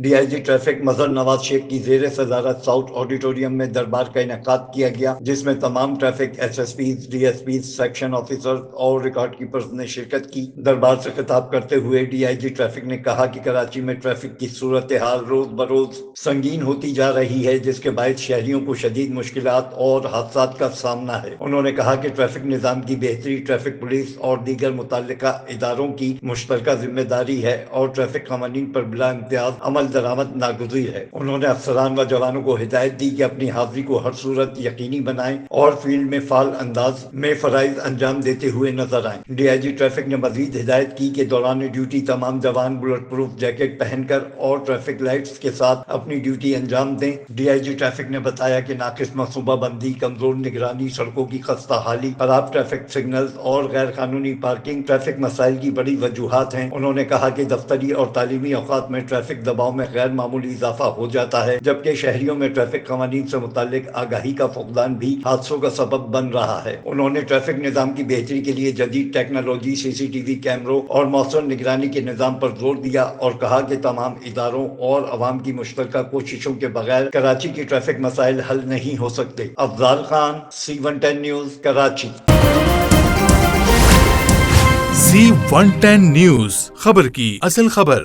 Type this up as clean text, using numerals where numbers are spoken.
D I G traffic مظہر نواز شیخ کی زیر صدارت ساؤتھ آڈیٹوریم میں دربار کا انعقاد کیا گیا، جس میں تمام traffic S S Ps, D S Ps, section officer اور ریکارڈ کیپرز نے شرکت کی۔ دربار سے خطاب کرتے ہوئے ڈی آئی جی ٹریفک نے کہا کہ کراچی میں ٹریفک کی صورتحال روز بروز سنگین ہوتی جا رہی ہے، جس کے باعث شہریوں کو شدید مشکلات اور حادثات کا سامنا ہے۔ انہوں نے کہا کہ ٹریفک نظام کی بہتری ٹریفک پولیس اور دیگر متعلقہ اداروں کی مشترکہ ذمہ داری ہے اور ٹریفک قوانین پر بلا امتیاز عمل درآمد ناگزیر ہے۔ انہوں نے افسران و جوانوں کو ہدایت دی کہ اپنی حاضری کو ہر صورت یقینی بنائیں اور فیلڈ میں فعال انداز میں فرائض انجام دیتے ہوئے نظر آئیں۔ ڈی آئی جی ٹریفک نے مزید ہدایت کی کہ دوران ڈیوٹی تمام جوان بلٹ پروف جیکٹ پہن کر اور ٹریفک لائٹس کے ساتھ اپنی ڈیوٹی انجام دیں۔ ڈی آئی جی ٹریفک نے بتایا کہ ناقص منصوبہ بندی، کمزور نگرانی، سڑکوں کی خستہ حالی، خراب ٹریفک سگنلز اور غیر قانونی پارکنگ ٹریفک مسائل کی بڑی وجوہات ہیں۔ انہوں نے کہا کہ دفتری اور تعلیمی اوقات میں ٹریفک دباؤ میں غیر معمولی اضافہ ہو جاتا ہے، جبکہ شہریوں میں ٹریفک قوانین سے متعلق آگاہی کا فقدان بھی حادثوں کا سبب بن رہا ہے۔ انہوں نے ٹریفک نظام کی بہتری کے لیے جدید ٹیکنالوجی، سی سی ٹی وی کیمروں اور مؤثر نگرانی کے نظام پر زور دیا اور کہا کہ تمام اداروں اور عوام کی مشترکہ کوششوں کے بغیر کراچی کی ٹریفک مسائل حل نہیں ہو سکتے۔ افضال خان، C110 نیوز، کراچی۔ C110 نیوز، خبر کی اصل خبر۔